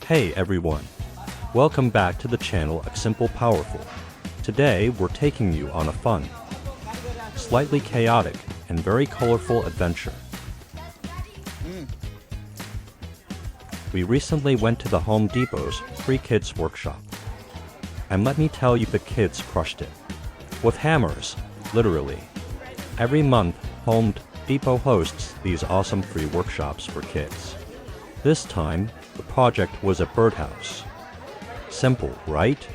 Hey everyone, welcome back to the channel Simple Powerful. Today we're taking you on a fun, slightly chaotic, and very colorful adventure. We recently went to the Home Depot's free kids workshop. And let me tell you, the kids crushed it. With hammers, literally. Every month, Home Depot hosts these awesome free workshops for kids. This time, the project was a birdhouse. Simple, right?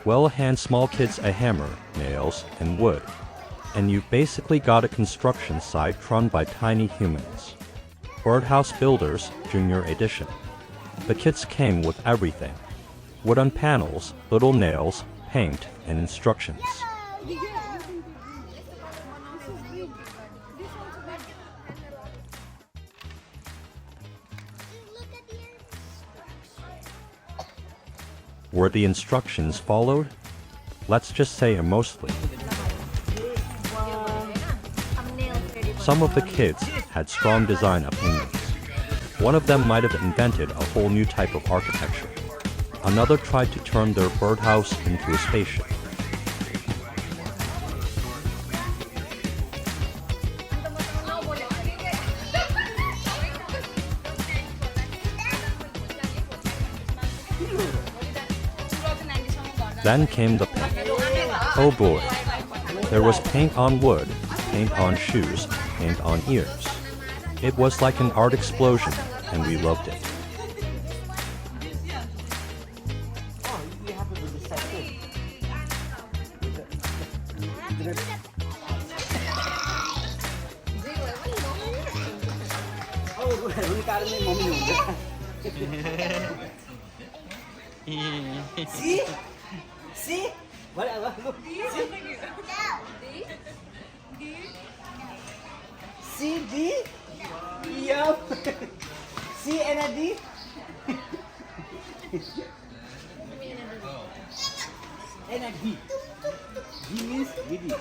Well, hand small kids a hammer, nails, and wood. And you've basically got a construction site run by tiny humans. Birdhouse Builders, Junior Edition. The kits came with everything. Wooden panels, little nails, paint, and instructions. Were the instructions followed? Let's just say mostly. Some of the kids had strong design opinions. One of them might have invented a whole new type of architecture. Another tried to turn their birdhouse into a spaceship. Then came the paint. Oh boy. There was paint on wood, paint on shoes, paint on ears. It was like an art explosion, and we loved it. See? See? What? Look. See? D? Yup. C and a D? And a D. D means Didi.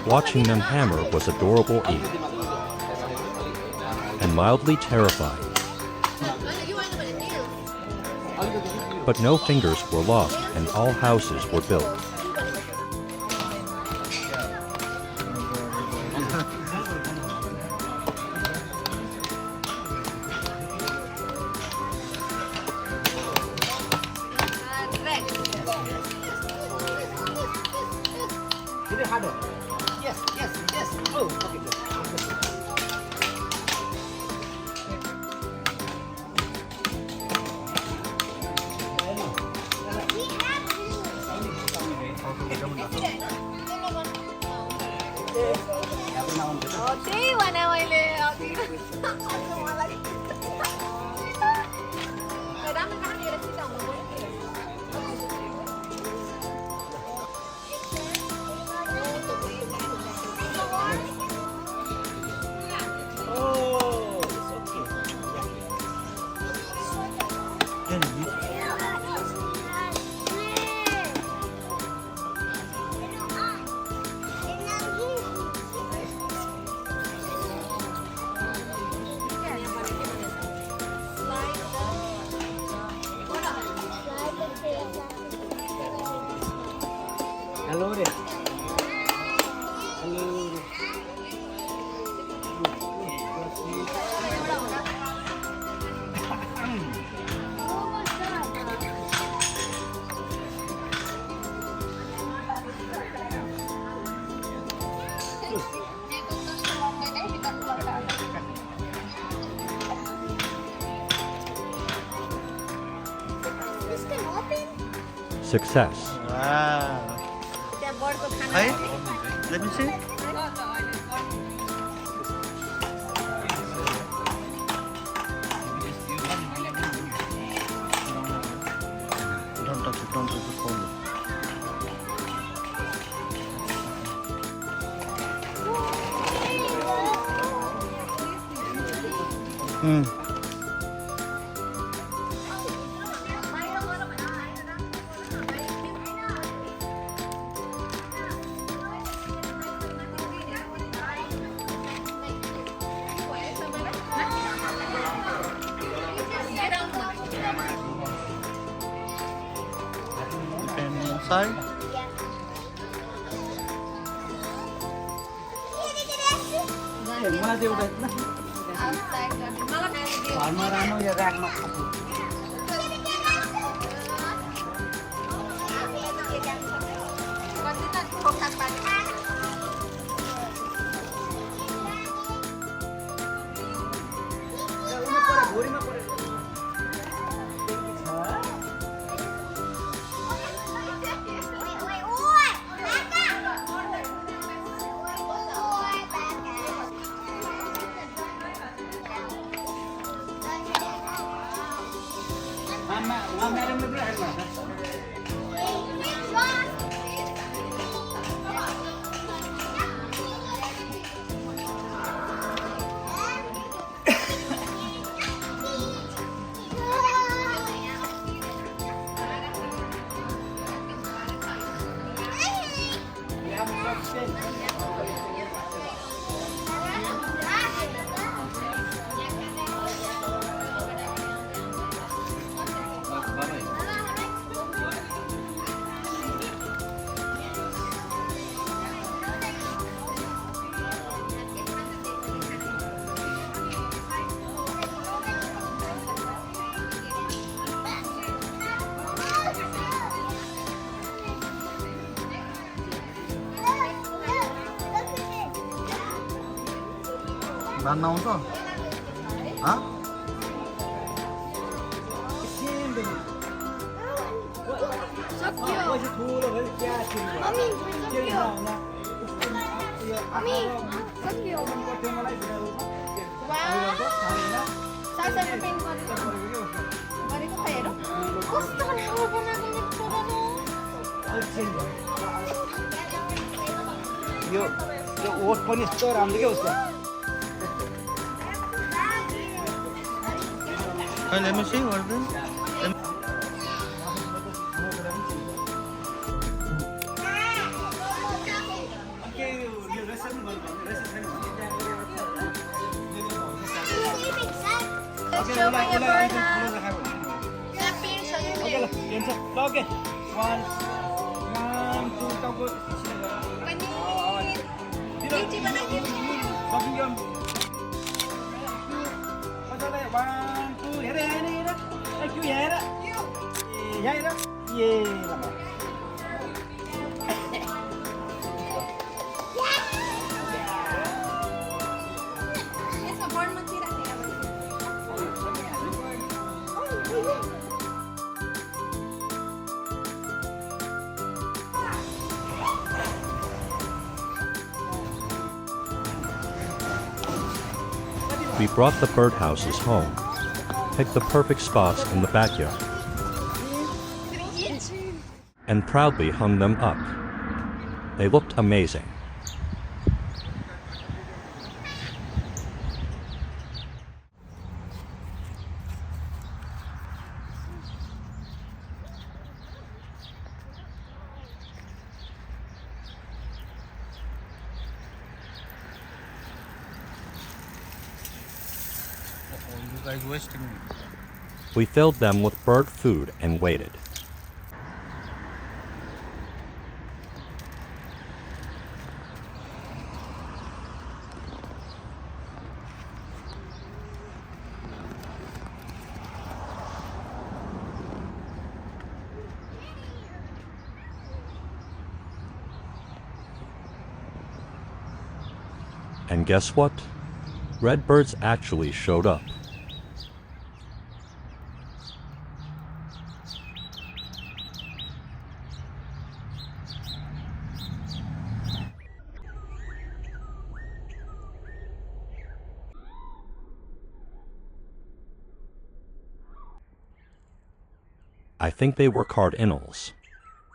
Watching them hammer was adorable and mildly terrifying. But no fingers were lost and all houses were built. Yes. Oh, okay, good. Hello there. Hello. Success. Wow. Hey, let me see. Don't touch the phone. 응. 살. मलाई चाहिँ एउटा घरमा रानो या राखमा बाँध्न आउँछ? हाँ? यो ओठ पनि यस्तो राम्रो के उसको Let me see what is this? Okay, one, two, We brought the birdhouses home, picked the perfect spots in the backyard, and proudly hung them up. They looked amazing. You guys wasting me. We filled them with bird food and waited. And guess what? Redbirds actually showed up. I think they were cardinals,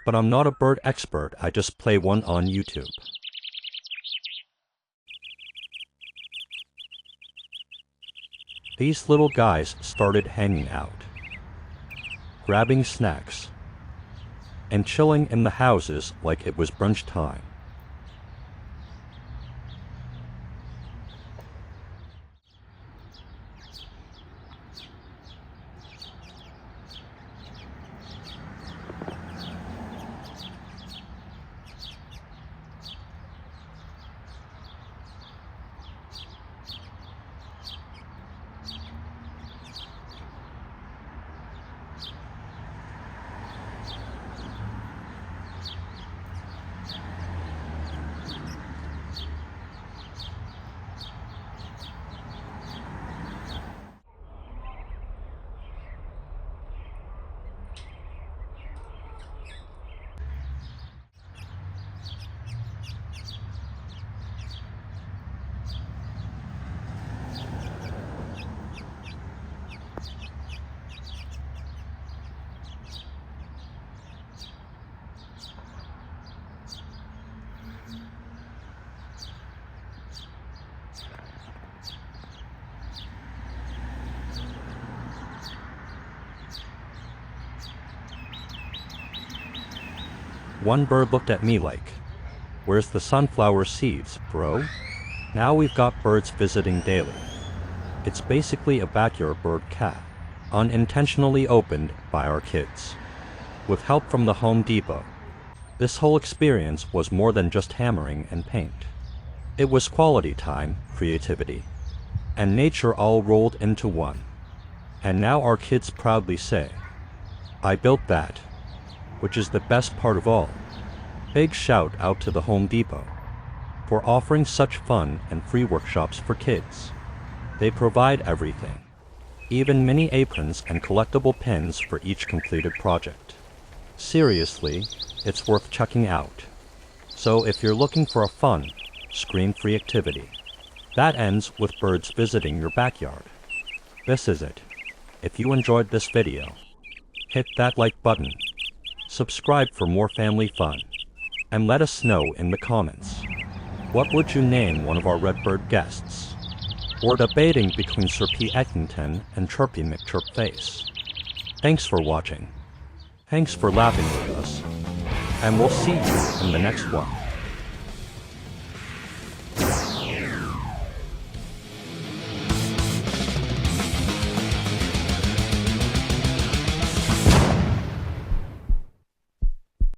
but I'm not a bird expert, I just play one on YouTube. These little guys started hanging out, grabbing snacks, and chilling in the houses like it was brunch time. One bird looked at me like, "Where's the sunflower seeds, bro?" Now we've got birds visiting daily. It's basically a backyard bird cat, unintentionally opened by our kids, with help from the Home Depot. This whole experience was more than just hammering and paint. It was quality time, creativity, and nature all rolled into one. And now our kids proudly say, "I built that," which is the best part of all. Big shout out to the Home Depot for offering such fun and free workshops for kids. They provide everything, even mini aprons and collectible pins for each completed project. Seriously, it's worth checking out. So if you're looking for a fun, screen-free activity, that ends with birds visiting your backyard. This is it. If you enjoyed this video, hit that like button, subscribe for more family fun, and let us know in the comments. What would you name one of our Redbird guests? Or debating between Sir P. Eckington and Chirpy McChirpface. Thanks for watching. Thanks for laughing with us. And we'll see you in the next one.